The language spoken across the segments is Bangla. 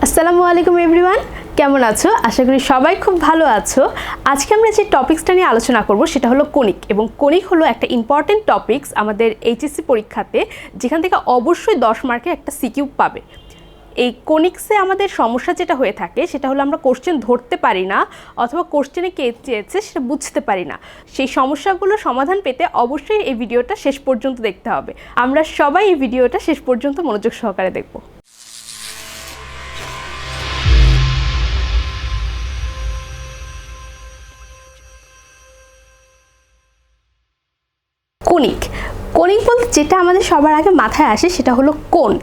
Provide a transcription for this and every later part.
আসসালামু আলাইকুম এভরিওয়ান, কেমন আছো? আশা করি সবাই খুব ভালো আছো। আজকে আমরা যে টপিক্সটা নিয়ে আলোচনা করব সেটা হলো কনিক, এবং কনিক হলো একটা ইম্পর্টেন্ট টপিক্স আমাদের এইচএসসি পরীক্ষাতে, যেখান থেকে অবশ্যই 10 মার্কের একটা সিকিউ পাবে। এই কনিক্সে আমাদের সমস্যা যেটা হয়ে থাকে সেটা হলো আমরা কোশ্চেন ধরতে পারি না, অথবা কোশ্চেনে কে চেয়েছে সেটা বুঝতে পারি না। সেই সমস্যাগুলো সমাধান পেতে অবশ্যই এই ভিডিওটা শেষ পর্যন্ত দেখতে হবে। আমরা সবাই এই ভিডিওটা শেষ পর্যন্ত মনোযোগ সহকারে দেখব। কনিক বলতে যেটা আমাদের সবার আগে মাথায় আসে সেটা হলো কোণ,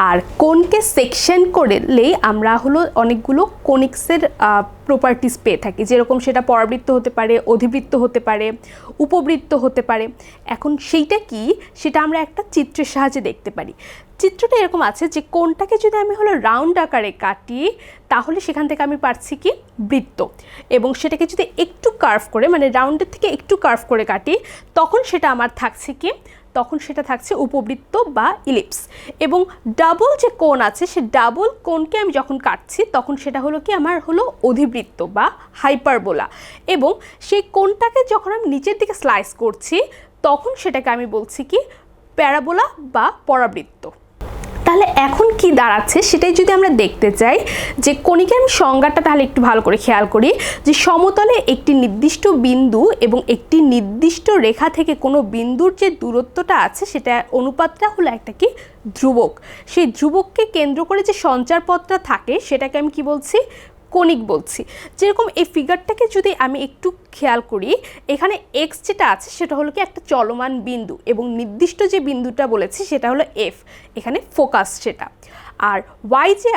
আর কোণকে সেকশন করলেই আমরা হলো অনেকগুলো কনিক্সের প্রপার্টিস পেয়ে থাকি, যেরকম সেটা পরাবৃত্ত হতে পারে, অধিবৃত্ত হতে পারে, উপবৃত্ত হতে পারে। এখন সেইটা কি সেটা আমরা একটা চিত্রের সাহায্যে দেখতে পারি। চিত্রটা এরকম আছে যে কোণটাকে যদি আমি হলো রাউন্ড আকারে কাটি, তাহলে সেখান থেকে আমি পাচ্ছি কি বৃত্ত, এবং সেটাকে যদি একটু কার্ভ করে, মানে রাউন্ডের থেকে একটু কার্ভ করে কাটি, তখন সেটা আমার থাকছে কি, তখন সেটা থাকছে উপবৃত্ত বা ইলিপস। এবং ডাবল যে কোণ আছে, সে ডাবল কোণকে আমি যখন কাটছি তখন সেটা হলো কি আমার হলো অধিবৃত্ত বা হাইপারবোলা। এবং সেই কোণটাকে যখন আমি নিচের দিকে স্লাইস করছি তখন সেটাকে আমি বলছি কি প্যারাবোলা বা পরাবৃত্ত। তাহলে এখন কি দাঁড়াচ্ছে সেটাই যদি আমরা দেখতে চাই, যে কনিকের আমি সংজ্ঞাটা তাহলে একটু ভালো করে খেয়াল করি, যে সমতলে একটি নির্দিষ্ট বিন্দু এবং একটি নির্দিষ্ট রেখা থেকে কোনো বিন্দুর যে দূরত্বটা আছে সেটা অনুপাতটা হলো একটা কি ধ্রুবক। সেই ধ্রুবককে কেন্দ্র করে যে সঞ্চারপথটা থাকে সেটাকে আমি কি বলছি, কনিক বলছি। যেরকম এই ফিগারটাকে যদি আমি একটু খেয়াল করি, এখানে এক্স যেটা আছে সেটা হলো কি একটা চলমান বিন্দু, এবং নির্দিষ্ট যে বিন্দুটা বলেছি সেটা হলো এফ, এখানে ফোকাস সেটা। আর ওয়াই যে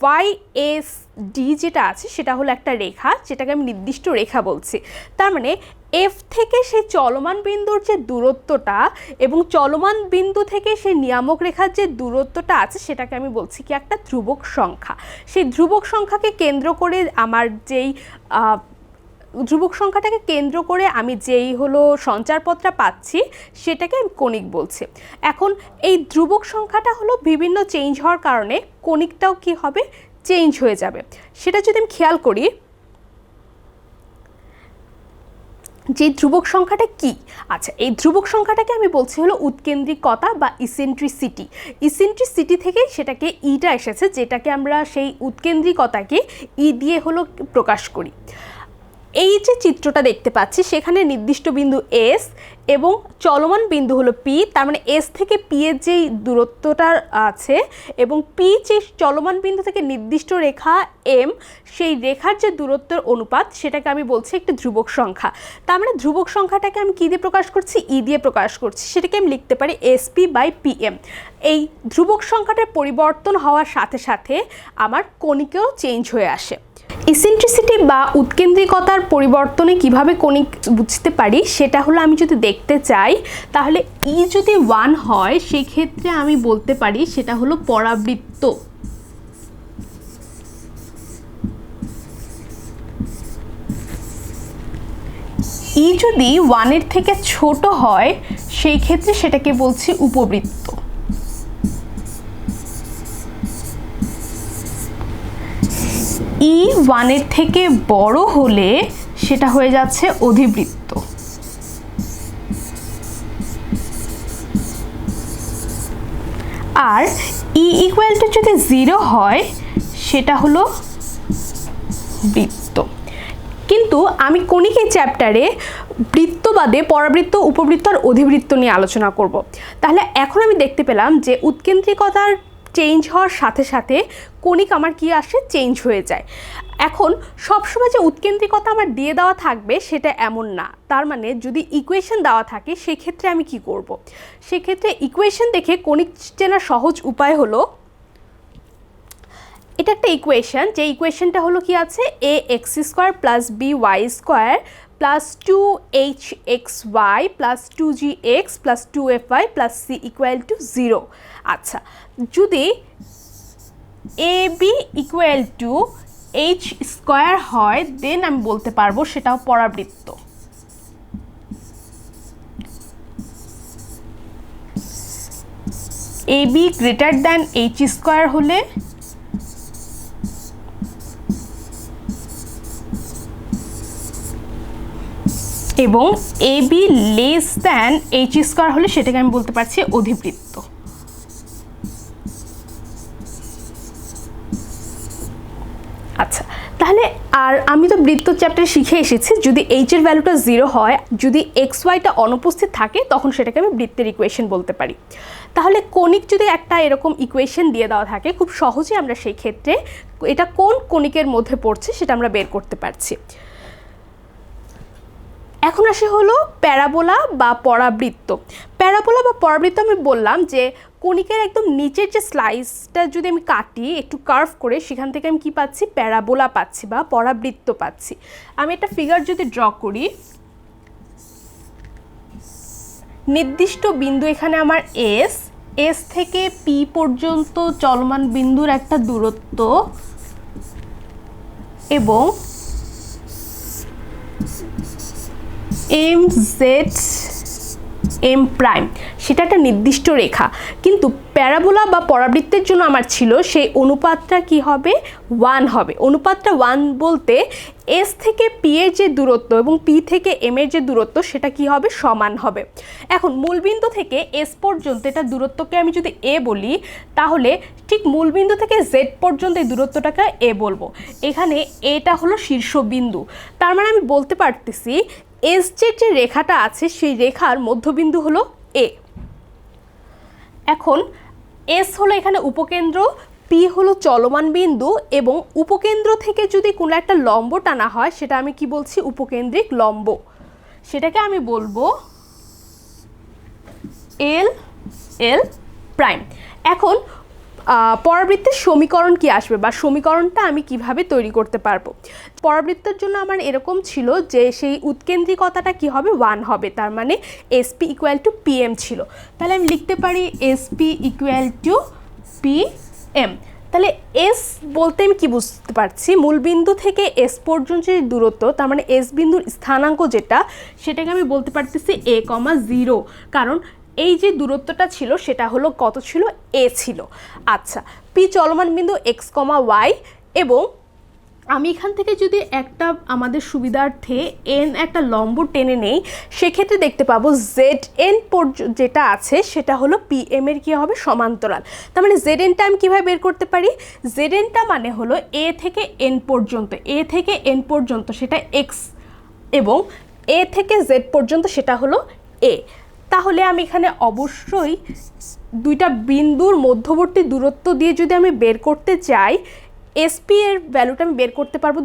ওয়াই এস ডি যেটা আছে সেটা হলো একটা রেখা, যেটাকে আমি নির্দিষ্ট রেখা বলছি। তার মানে এফ থেকে সেই চলমান বিন্দুর যে দূরত্বটা এবং চলমান বিন্দু থেকে সেই নিয়ামক রেখার যে দূরত্বটা আছে সেটাকে আমি বলছি কি একটা ধ্রুবক সংখ্যা। সেই ধ্রুবক সংখ্যাকে কেন্দ্র করে আমার যেই ধ্রুবক সংখ্যাটাকে কেন্দ্র করে আমি যেই হলো সঞ্চারপথটা পাচ্ছি সেটাকে আমি কনিক বলছি। এখন এই ধ্রুবক সংখ্যাটা হলো বিভিন্ন চেঞ্জ হওয়ার কারণে কনিকটাও কি হবে, চেঞ্জ হয়ে যাবে। সেটা যদি আমি খেয়াল করি, যে ধ্রুবক সংখ্যাটা কি, আচ্ছা এই ধ্রুবক সংখ্যাটাকে আমি বলছি হলো উৎকেন্দ্রিকতা বা ইসেন্ট্রিসিটি। ইসেন্ট্রিসিটি থেকে সেটাকে ইটা এসেছে, যেটাকে আমরা সেই উৎকেন্দ্রিকতাকে ই দিয়ে হলো প্রকাশ করি। এই যে চিত্রটা দেখতে পাচ্ছি সেখানে নির্দিষ্ট বিন্দু এস এবং চলমান বিন্দু হলো পি, তার মানে এস থেকে পি এর যেই দূরত্বটা আছে এবং পি যে চলমান বিন্দু থেকে নির্দিষ্ট রেখা এম, সেই রেখার যে দূরত্বের অনুপাত সেটাকে আমি বলছি একটি ধ্রুবক সংখ্যা। তার মানে ধ্রুবক সংখ্যাটাকে আমি কী দিয়ে প্রকাশ করছি, ই দিয়ে প্রকাশ করছি। সেটাকে আমি লিখতে পারি এসপি বাই পিএম। এই ধ্রুবক সংখ্যাটার পরিবর্তন হওয়ার সাথে সাথে আমার কনিকেও চেঞ্জ হয়ে আসে। ইসেন্ট্রিসিটি বা উৎকেন্দ্রিকতার পরিবর্তনে কিভাবে কনিক বুঝতে পারি সেটা হলো, আমি যদি দেখতে চাই তাহলে ই যদি 1 হয় সেই ক্ষেত্রে আমি বলতে পারি সেটা হলো পরাবৃত্ত। ই যদি 1-এর থেকে ছোট হয় সেই ক্ষেত্রে সেটাকে বলছি উপবৃত্ত। ই 1-এর থেকে বড় হলে সেটা হয়ে যাচ্ছে অধিবৃত্ত। আর ই ইকুয়াল টু যদি 0 হয় সেটা হলো বৃত্ত। কিন্তু আমি কনিকের চ্যাপ্টারে বৃত্ত বাদে পরাবৃত্ত, উপবৃত্ত আর অধিবৃত্ত নিয়ে আলোচনা করব। তাহলে এখন আমি দেখতে পেলাম যে উৎকেন্দ্রিকতার চেঞ্জ হওয়ার সাথে সাথে কনিক আমার কি আসে, চেঞ্জ হয়ে যায়। এখন সবসময় যে উৎকেন্দ্রিকতা আমার দিয়ে দেওয়া থাকবে সেটা এমন না। তার মানে যদি ইকুয়েশন দেওয়া থাকে সেক্ষেত্রে আমি কি করব, সেক্ষেত্রে ইকুয়েশন দেখে কনিক চেনার সহজ উপায় হলো, এটা একটা ইকুয়েশন, যে ইকুয়েশনটা হলো কি আছে, A X square plus B Y square plus 2hxy plus 2gx plus 2fy plus c equal to 0। আচ্ছা, যদি A B equal to H square হয় দেন আমি বলতে পারবো সেটাও পরাবৃত্ত। AB greater than H square হলে এবং A B less than H square হলে সেটাকে আমি বলতে পারছি অধিবৃত্ত। আচ্ছা, তাহলে আর আমি তো বৃত্ত চ্যাপ্টারে শিখে এসেছি যদি এইচ এর ভ্যালুটা 0 হয়, যদি এক্স ওয়াইটা অনুপস্থিত থাকে, তখন সেটাকে আমি বৃত্তের ইকুয়েশন বলতে পারি। তাহলে কণিক যদি একটা এরকম ইকুয়েশন দিয়ে দেওয়া থাকে, খুব সহজে আমরা সেই ক্ষেত্রে এটা কোন কণিকের মধ্যে পড়ছে সেটা আমরা বের করতে পারছি। এখন আসে হলো প্যারাবোলা বা পরাবৃত্ত। প্যারাবোলা বা পরাবৃত্ত আমি বললাম যে কণিকের একদম নিচের যে স্লাইসটা যদি আমি কাটি একটু কার্ভ করে, সেখান থেকে আমি কি পাচ্ছি, প্যারাবোলা পাচ্ছি বা পরাবৃত্ত পাচ্ছি। আমি একটা ফিগার যদি ড্র করি, নির্দিষ্ট বিন্দু এখানে আমার এস থেকে পি পর্যন্ত চলমান বিন্দুর একটা দূরত্ব এবং এম জেড এম প্রাইম, সেটা একটা নির্দিষ্ট রেখা। কিন্তু প্যারাবোলা বা পরাবৃত্তের জন্য আমার ছিল সেই অনুপাতটা কি হবে, 1 হবে। অনুপাতটা 1 বলতে এস থেকে পি এর যে দূরত্ব এবং পি থেকে এম এর যে দূরত্ব সেটা কি হবে, সমান হবে। এখন মূলবিন্দু থেকে এস পর্যন্ত এটা দূরত্বকে আমি যদি এ বলি, তাহলে ঠিক মূলবিন্দু থেকে জেড পর্যন্ত এই দূরত্বটাকে এ বলবো। এখানে এটা হলো শীর্ষবিন্দু, তার মানে আমি বলতে পারতেছি এস যে রেখাটা আছে সেই রেখার মধ্যবিন্দু হলো এ। এখন এস হলো এখানে উপকেন্দ্র, পি হলো চলমান বিন্দু এবং উপকেন্দ্র থেকে যদি কোনো একটা লম্ব টানা হয় সেটা আমি কি বলছি, উপকেন্দ্রিক লম্ব, সেটাকে আমি বলবো এল এল প্রাইম। এখন পরাবৃত্তের সমীকরণ কি আসবে বা সমীকরণটা আমি কিভাবে তৈরি করতে পারবো। পরাবৃত্তের জন্য আমার এরকম ছিল যে সেই উৎকেন্দ্রিকতাটা কি হবে, 1 হবে, তার মানে এসপি ইকুয়াল টু পিএম ছিল। তাহলে আমি লিখতে পারি এসপি ইকুয়াল টু পিএম। তাহলে এস বলতে আমি কি বুঝতে পারছি, মূলবিন্দু থেকে এস পর্যন্ত যে দূরত্ব, তার মানে এস বিন্দুর স্থানাঙ্ক যেটা, সেটাকে আমি বলতে পারতেছি a, 0, কারণ এই যে দূরত্বটা ছিল সেটা হলো কত ছিল, এ ছিল। আচ্ছা, পি চলমান বিন্দু এক্স, ওয়াই, এবং আমি এখান থেকে যদি একটা আমাদের সুবিধার্থে এন একটা লম্ব টেনে নেই, সেক্ষেত্রে দেখতে পাবো জেড এন যেটা আছে সেটা হলো পি এম এর কী হবে, সমান্তরাল। তার মানে জেড এনটা আমি কীভাবে বের করতে পারি, জেড এনটা মানে হলো এ থেকে এন পর্যন্ত, এ থেকে এন পর্যন্ত সেটা এক্স এবং এ থেকে জেড পর্যন্ত সেটা হলো এ। তাহলে আমি এখানে অবশ্যই দুইটা বিন্দুর মধ্যবর্তী দূরত্ব দিয়ে যদি আমি বের করতে চাই, এসপি এর ভ্যালুটা আমি বের করতে পারবো।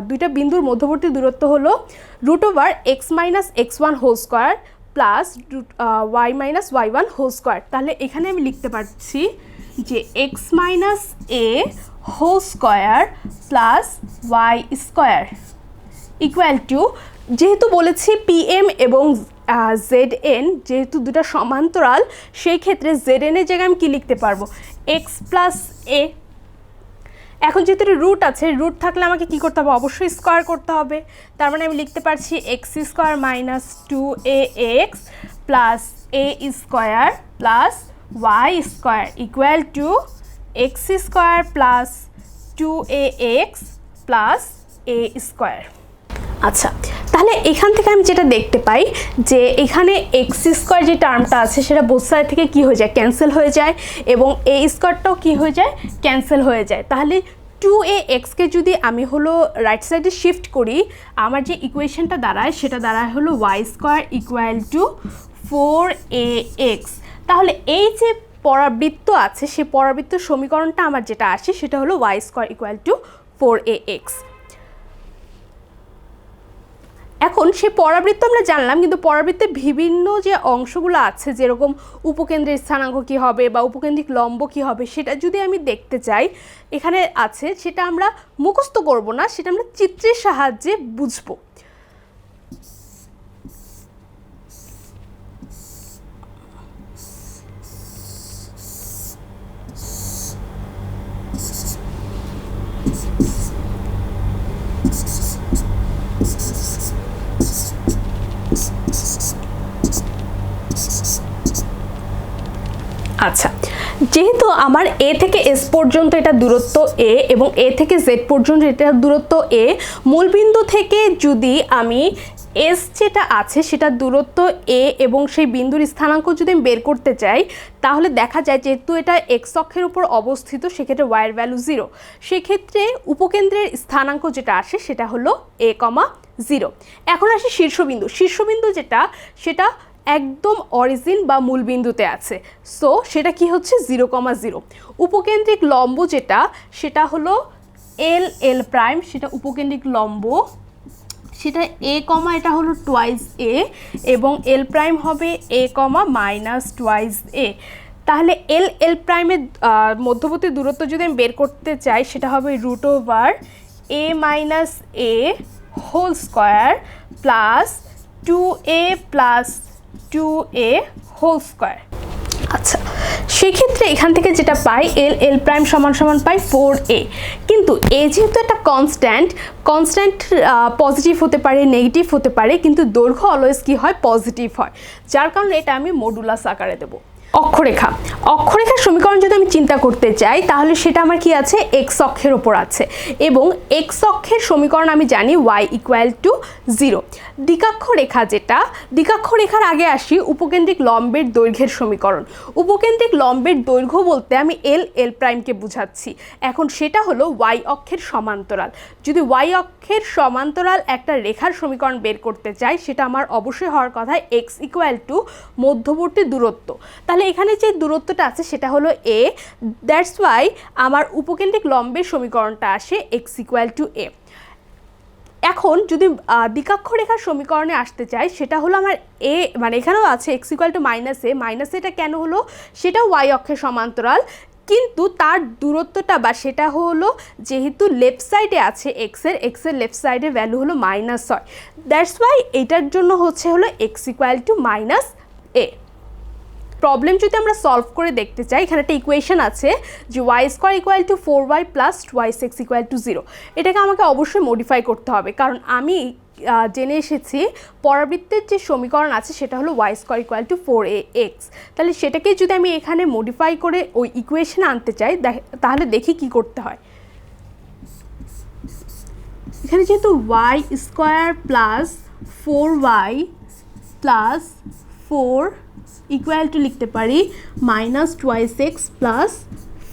দুইটা বিন্দুর মধ্যবর্তী দূরত্ব হলো √(x-x1) whole square plus y-y1 whole square. তাহলে এখানে আমি লিখতে পারছি যে x-a whole square plus y square equal to, যেহেতু বলেছি পিএম এবং জেড এন যেহেতু দুটা সমান্তরাল, সেই ক্ষেত্রে জেড এন এর জায়গায় আমি কী লিখতে পারবো, এক্স প্লাস এ। এখন যেহেতু রুট আছে, রুট থাকলে আমাকে কী করতে হবে, অবশ্যই স্কোয়ার করতে হবে। তার মানে আমি লিখতে পারছি x square minus 2ax plus a square plus y square equal to x square plus 2ax plus a square. আচ্ছা, তাহলে এখান থেকে আমি যেটা দেখতে পাই যে এখানে এক্স স্কোয়ার যে টার্মটা আছে সেটা বোথ সাইড থেকে কী হয়ে যায়, ক্যান্সেল হয়ে যায়, এবং এ স্কোয়ারটাও কী হয়ে যায়, ক্যান্সেল হয়ে যায়। তাহলে 2ax-কে যদি আমি হলো রাইট সাইডে শিফট করি, আমার যে ইকুয়েশনটা দাঁড়ায় সেটা দাঁড়ায় হলো Y square equal two 4ax। তাহলে এই যে পরাবৃত্ত আছে সেই পরাবৃত্ত সমীকরণটা আমার যেটা আসে সেটা হলো Y square equal two 4ax। এখন সে পরাবৃত্ত আমরা জানলাম, কিন্তু পরাবৃত্তের বিভিন্ন যে অংশগুলো আছে, যেরকম উপকেন্দ্রের স্থানাঙ্ক কী হবে বা উপকেন্দ্রিক লম্ব কী হবে, সেটা যদি আমি দেখতে চাই, এখানে আছে, সেটা আমরা মুখস্থ করব না, সেটা আমরা চিত্রের সাহায্যে বুঝবো। আচ্ছা, যেহেতু আমার এ থেকে এস পর্যন্ত এটা দূরত্ব এ এবং এ থেকে জেড পর্যন্ত এটা দূরত্ব এ, মূলবিন্দু থেকে যদি আমি এস যেটা আছে সেটা দূরত্ব এ এবং সেই বিন্দুর স্থানাঙ্ক যদি আমি বের করতে চাই, তাহলে দেখা যায় যেহেতু এটা এক্স অক্ষের উপর অবস্থিত সেক্ষেত্রে ওয়াইয়ের ভ্যালু 0, সেক্ষেত্রে উপকেন্দ্রের স্থানাঙ্ক যেটা আসে সেটা হলো a, 0। এখন আসি শীর্ষবিন্দু। শীর্ষবিন্দু যেটা সেটা একদম অরিজিন বা মূলবিন্দুতে আছে, সো সেটা কি হচ্ছে 0, 0। উপকেন্দ্রিক লম্ব যেটা সেটা হলো এল এল প্রাইম, সেটা উপকেন্দ্রিক লম্ব, সেটা এ কমা এটা হলো টুয়াইস এ এবং এল প্রাইম হবে এ কমা মাইনাস টুয়াইস এ। তাহলে এল এল প্রাইমের মধ্যবর্তী দূরত্ব যদি আমি বের করতে চাই সেটা হবে root over A minus A whole square plus 2a plus 2a whole square. আচ্ছা, সেক্ষেত্রে এখান থেকে যেটা পাই এল এল প্রাইম সমান সমান পাই 4a, কিন্তু এ যেহেতু একটা কনস্ট্যান্ট পজিটিভ হতে পারে, নেগেটিভ হতে পারে, কিন্তু দৈর্ঘ্য অলওয়েজ কি হয়, পজিটিভ হয়, যার কারণে এটা আমি মডুলাস আকারে দেবো। অক্ষরেখা, অক্ষরেখার সমীকরণ যদি আমি চিন্তা করতে চাই তাহলে সেটা আমার কি আছে, এক্স অক্ষের ওপর আছে এবং এক্স অক্ষের সমীকরণ আমি জানি y ইকুয়াল টু 0। দ্বিকাক্ষরেখা যেটা, দ্বিকাক্ষরেখার আগে আসি উপকেন্দ্রিক লম্বের দৈর্ঘ্যের সমীকরণ। উপকেন্দ্রিক লম্বের দৈর্ঘ্য বলতে আমি এল এল প্রাইমকে বুঝাচ্ছি। এখন সেটা হলো y অক্ষের সমান্তরাল। যদি y অক্ষের সমান্তরাল একটা রেখার সমীকরণ বের করতে চাই সেটা আমার অবশ্যই হওয়ার কথা x ইকুয়াল টু মধ্যবর্তী দূরত্ব। তাহলে এখানে যে দূরত্বটা আছে সেটা হলো a, দ্যাটস ওয়াই আমার উপকেন্দ্রিক লম্বের সমীকরণটা আসে x ইকুয়াল টু a। এখন যদি দ্বিকাক্ষরেখার সমীকরণে আসতে চাই সেটা হলো আমার এ, মানে এখানেও আছে x equal to minus A. Minus এটা কেন হলো, সেটাও y অক্ষের সমান্তরাল, কিন্তু তার দূরত্বটা বা সেটা হলো যেহেতু লেফট সাইডে আছে এক্সের লেফট সাইডে ভ্যালু হলো মাইনাস হয়, দ্যাটস ওয়াই এটার জন্য হলো x equal to minus A. Problem যদি আমরা সলভ করে দেখতে চাই, এখানে একটা ইকুয়েশন আছে যে y square equal two 4y plus 2x equal to 0। এটাকে আমাকে অবশ্যই মডিফাই করতে হবে, কারণ আমি জেনে এসেছি পরাবৃত্তের যে সমীকরণ আছে সেটা হলো y square equal two 4ax। তাহলে সেটাকে যদি আমি এখানে মডিফাই করে ওই ইকুয়েশনে আনতে চাই তাহলে দেখি কি করতে হয়। এখানে যেহেতু y square plus 4y plus 4 equal to লিখতে পারি মাইনাস 2x প্লাস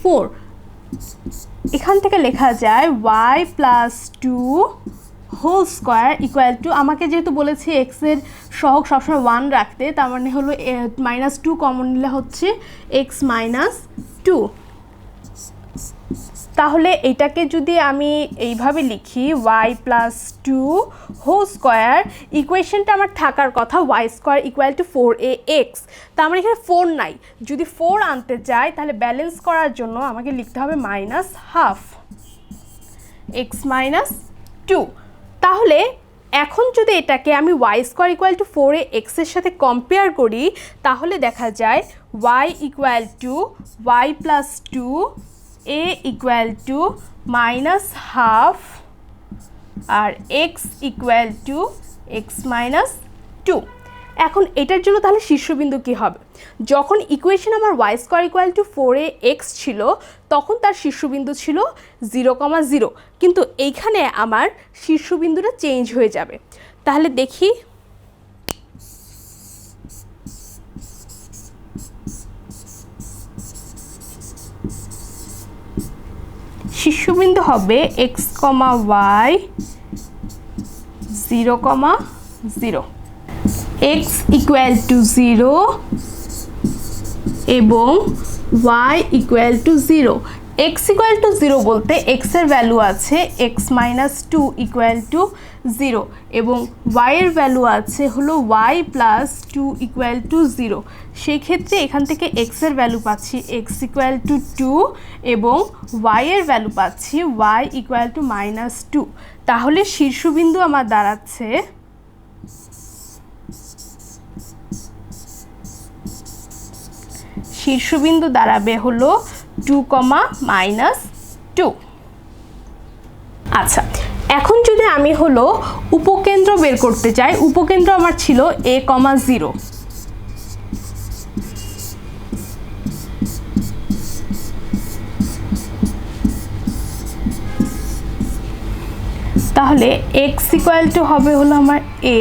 4, এখান থেকে লেখা যায় y plus 2 whole square equal to, আমাকে যেহেতু বলেছি এক্সের সহগ সবসময় 1 রাখতে, তার মানে হলো মাইনাস 2 কমন নিলে হচ্ছে x মাইনাস 2। তাহলে এটাকে যদি আমি এইভাবে লিখি y প্লাস 2 হোল স্কোয়ার, ইকুয়েশনটা আমার থাকার কথা y square equal two 4ax। তা আমার এখানে 4 নাই, যদি 4 আনতে চাই তাহলে ব্যালেন্স করার জন্য আমাকে লিখতে হবে মাইনাস হাফ x মাইনাস 2। তাহলে এখন যদি এটাকে আমি y square equal two 4ax এর সাথে কম্পেয়ার করি তাহলে দেখা যায় y equal to y plus 2 a equal to minus half আর x equal to x minus 2। এখন এটার জন্য তাহলে শীর্ষবিন্দু কী হবে, যখন ইকুয়েশন আমার y square equal two 4ax ছিল তখন তার শীর্ষবিন্দু ছিল 0, 0, কিন্তু এইখানে আমার শীর্ষবিন্দুটা চেঞ্জ হয়ে যাবে। তাহলে দেখি শীর্ষবিন্দু হবে x, y 0, 0, x equal to 0 এবং y equal to 0। x equal to 0 বলতে x এর ভ্যালু আছে x মাইনাস 2 ইকুয়াল টু 0 এবং y এর ভ্যালু আছে হলো y প্লাস 2 ইকুয়াল টু 0। সেই ক্ষেত্রে এখান থেকে x এর ভ্যালু পাচ্ছি x ইকুয়াল টু 2 এবং y এর ভ্যালু পাচ্ছি y ইকুয়াল টু মাইনাস 2। তাহলে শীর্ষবিন্দু আমার দাঁড়াচ্ছে শীর্ষবিন্দু দাঁড়াবে হলো 2, -2। আচ্ছা, এখন যদি আমি হলো উপকেন্দ্র বের করতে চাই, উপকেন্দ্র আমার ছিল a, 0। তাহলে x ইকুয়াল টু হবে হলো আমার a,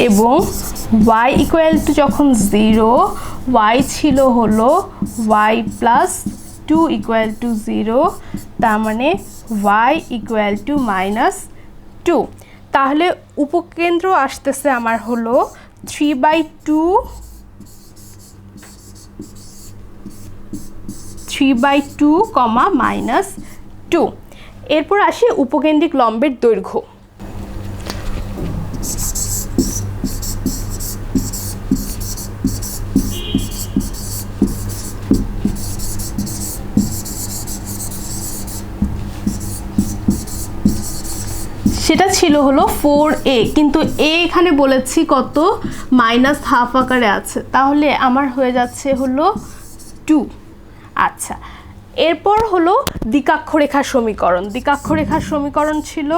এবং y ইকুয়াল টু যখন 0, y ছিল হলো y প্লাস 2 ইকুয়াল টু 0, তার মানে y ইকুয়াল টু -2। তাহলে উপকেন্দ্র আসতেছে আমার হলো 3/2 -2। এরপর আসি উপকেন্দ্রিক লম্বের দৈর্ঘ্য। সেটা ছিল হলো 4a, কিন্তু a এখানে বলেছি কত, -½ আকারে আছে, তাহলে আমার হয়ে যাচ্ছে হলো 2। আচ্ছা, এরপর হলো দ্বিকাক্ষরেখার সমীকরণ। দ্বিকাক্ষরেখার সমীকরণ ছিল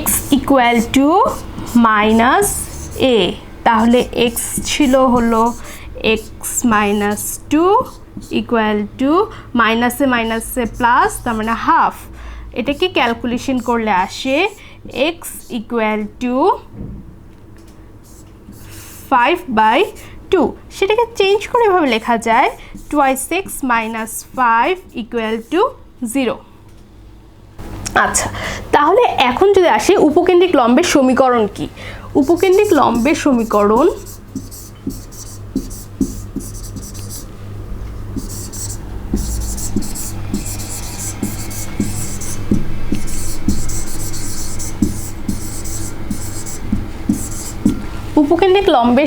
x ইকুয়াল টু -a, তাহলে x ছিল হলো x -2 ইকুয়াল টু মাইনাসে মাইনাসে প্লাস, তার মানে হাফ। এটাকে ক্যালকুলেশন করলে আসে x ইকুয়াল টু 5/2। সেটাকে চেঞ্জ করে এভাবে লেখা যায় 2x - 5 ইকুয়াল টু 0। আচ্ছা, তাহলে এখন যদি আসি উপকেন্দ্রিক লম্বের সমীকরণ কি। উপকেন্দ্রিক লম্বের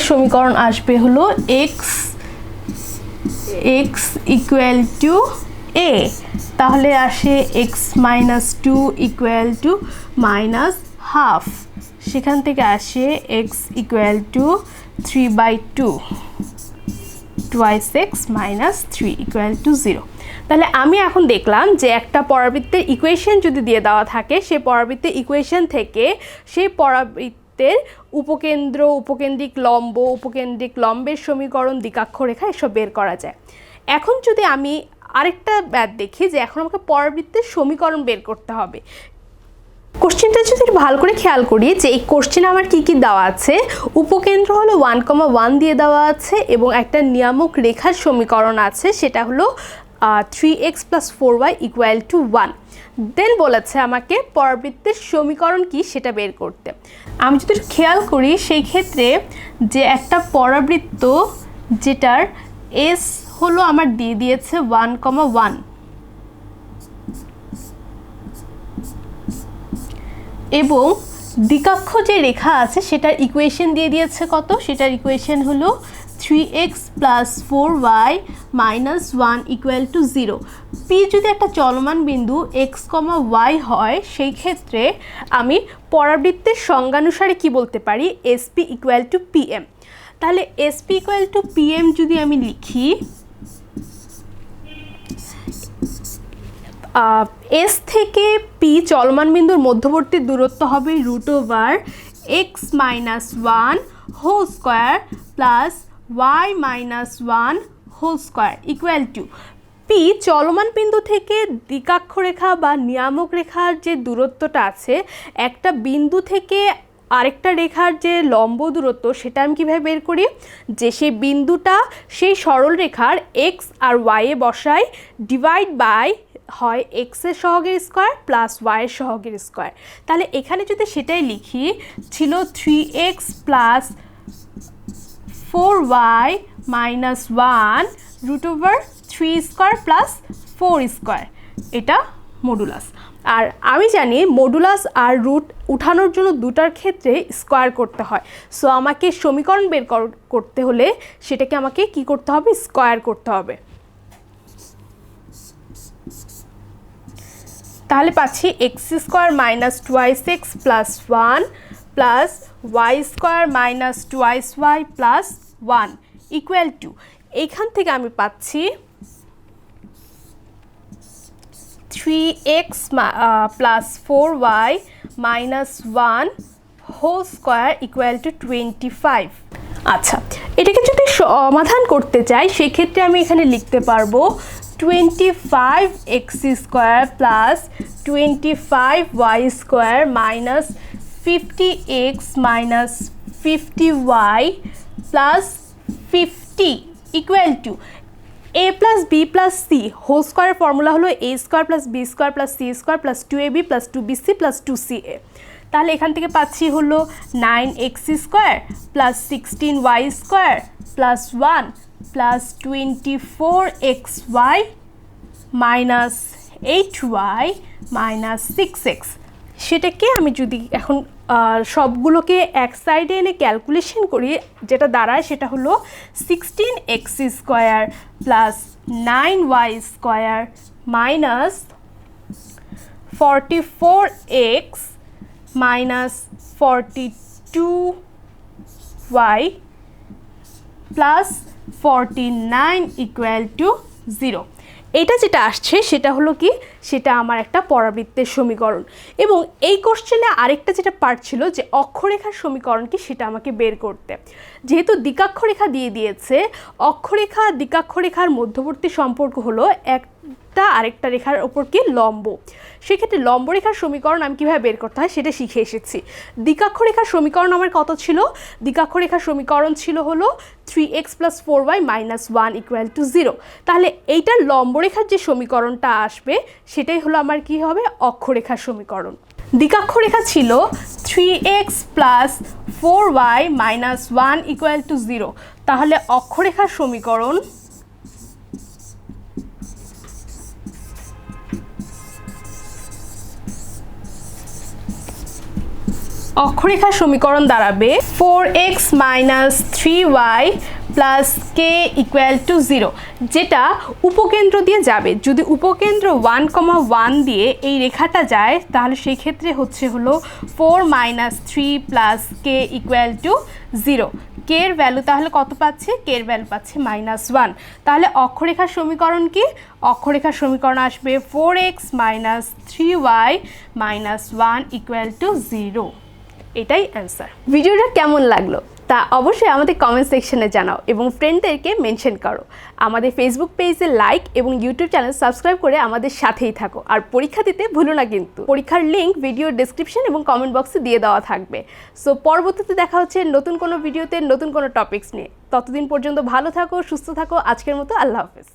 সমীকরণ আসবে হলো x ইকুয়াল টু a, তাহলে আসে x -2 ইকুয়াল টু -½ সেখান থেকে আসে x equal two 3/2 2x - 3 equal to 0। তাহলে আমি এখন দেখলাম যে একটা পরাবৃত্তের ইকুয়েশন যদি দিয়ে দেওয়া থাকে, সেই পরাবৃত্তের ইকুয়েশন থেকে সেই পরাবৃত্তের উপকেন্দ্র, উপকেন্দ্রিক লম্ব, উপকেন্দ্রিক লম্বের সমীকরণ, দ্বিকাক্ষরেখা এসব বের করা যায়। এখন যদি আমি আরেকটা ব্যাপার দেখি যে এখন আমাকে পরাবৃত্তের সমীকরণ বের করতে হবে। কোশ্চেনটা যদি ভালো করে খেয়াল করি যে এই কোশ্চেনে আমার কি কি দেওয়া আছে, উপকেন্দ্র হলো 1,1 দিয়ে দেওয়া আছে এবং একটা নিয়ামক রেখার সমীকরণ আছে, সেটা হলো 3x + 4y ইকুয়াল টু 1। দেন বলেছে আমাকে পরাবৃত্তের সমীকরণ কি সেটা বের করতে। আমি যদি খেয়াল করি সেই ক্ষেত্রে যে একটা পরাবৃত্ত যেটার s হলো আমার দিয়ে দিয়েছে 1,1 এবং দ্বিকাক্ষ যে রেখা আছে সেটার ইকুয়েশন দিয়ে দিয়েছে কত, সেটার ইকুয়েশন হলো 3x + 4y - 1 equal to 0। p যদি একটা চলমান বিন্দু x, y হয়, সেই ক্ষেত্রে আমি পরাবৃত্তের সংজ্ঞানুসারে কি বলতে পারি, SP ইকুয়াল টু PM। তাহলে SP ইকুয়াল টু PM যদি আমি লিখি, S থেকে P চলমান বিন্দুর মধ্যবর্তী দূরত্ব হবে √x - 1 whole square plus y - 1 whole square equal to P চলমান বিন্দু থেকে দ্বিকাক্ষরেখা বা নিয়ামক রেখার যে দূরত্বটা আছে, একটা বিন্দু থেকে আরেকটা রেখার যে লম্ব দূরত্ব, সেটা আমি কীভাবে বের করি, যে সেই বিন্দুটা সেই সরল রেখার x আর y এ বসাই, ডিভাইড বাই হয় x এর সহগের স্কোয়ার প্লাস y এর সহগের স্কোয়ার। তাহলে এখানে যদি সেটাই লিখি, ছিল 3x + 4y - 1 √3² প্লাস 4², এটা মডুলাস। আর আমি জানি মডুলাস আর রুট উঠানোর জন্য দুটার ক্ষেত্রে স্কোয়ার করতে হয়, সো আমাকে সমীকরণ বের করতে হলে সেটাকে আমাকে কি করতে হবে, স্কোয়ার করতে হবে। তাহলে পাচ্ছি x² - 2x + 1 plus y² - 2y + 1 equal to এইখান থেকে আমি পাচ্ছি 3x plus 4y minus 1 whole square equal to 25। আচ্ছা, এটাকে যদি সমাধান করতে চাই সেক্ষেত্রে আমি এখানে লিখতে পারবো 25x square plus 25y square minus 50x minus 50y plus 50 equal to a plus b plus c whole স্কোয়ারের ফর্মুলা হলো a square plus b square plus c square plus 2ab plus 2bc plus 2ca। তাহলে এখান থেকে পাচ্ছি হলো 9x square plus 16y square plus 1 plus 24xy minus 8y minus 6x। সেটাকে আমি যদি এখন সবগুলোকে এক সাইডে এনে ক্যালকুলেশন করি, যেটা দাঁড়ায় সেটা হলো 16x square plus 9y square minus 44x minus 42y plus 49 equal to 0। এটা যেটা আসছে সেটা হলো কি, সেটা আমার একটা পরাবৃত্তের সমীকরণ। এবং এই কোশ্চেনে আরেকটা যেটা পার্ট ছিল যে অক্ষরেখার সমীকরণ কি সেটা আমাকে বের করতে। যেহেতু দ্বিকাক্ষরেখা দিয়ে দিয়েছে, অক্ষরেখা দ্বিকাক্ষরেখার মধ্যবর্তী সম্পর্ক হলো একটা আরেকটা রেখার ওপর কি লম্ব। সেক্ষেত্রে লম্বরেখার সমীকরণ আমি কীভাবে বের করতে হয় সেটা শিখে এসেছি। দ্বিকাক্ষরেখার সমীকরণ আমার কত ছিল? দ্বিকাক্ষরেখার সমীকরণ ছিল হলো 3x plus 4y minus 1 equal to 0। তাহলে এইটার লম্বরেখার যে সমীকরণটা আসবে সেটাই হলো আমার কি হবে, অক্ষরেখার সমীকরণ। দ্বিকাক্ষরেখা ছিল 3x plus 4y minus 1 equal to 0। তাহলে অক্ষরেখার সমীকরণ দাঁড়াবে 4x minus 3y plus k equal to 0, যেটা উপকেন্দ্র দিয়ে যাবে। যদি উপকেন্দ্র 1,1 দিয়ে এই রেখাটা যায় তাহলে সেই ক্ষেত্রে হচ্ছে হলো 4 minus 3 plus k equal to 0। k এর ভ্যালু তাহলে কত পাচ্ছি? k এর ভ্যালু পাচ্ছি মাইনাস 1। তাহলে অক্ষরেখার সমীকরণ কি? অক্ষরেখার সমীকরণ আসবে 4x minus 3y minus 1 equal to 0। এটাই অ্যান্সার। ভিডিওটা কেমন লাগলো তা অবশ্যই আমাদের কমেন্ট সেকশনে জানাও এবং ফ্রেন্ডদেরকে মেনশন করো। আমাদের ফেসবুক পেজে লাইক এবং ইউটিউব চ্যানেল সাবস্ক্রাইব করে আমাদের সাথেই থাকো। আর পরীক্ষা দিতে ভুলো না কিন্তু। পরীক্ষার লিঙ্ক ভিডিওর ডেসক্রিপশন এবং কমেন্ট বক্সে দিয়ে দেওয়া থাকবে। সো পরবর্তীতে দেখা হচ্ছে নতুন কোনো ভিডিওতে নতুন কোনো টপিকস নিয়ে। ততদিন পর্যন্ত ভালো থাকো, সুস্থ থাকো। আজকের মতো আল্লাহ হাফেজ।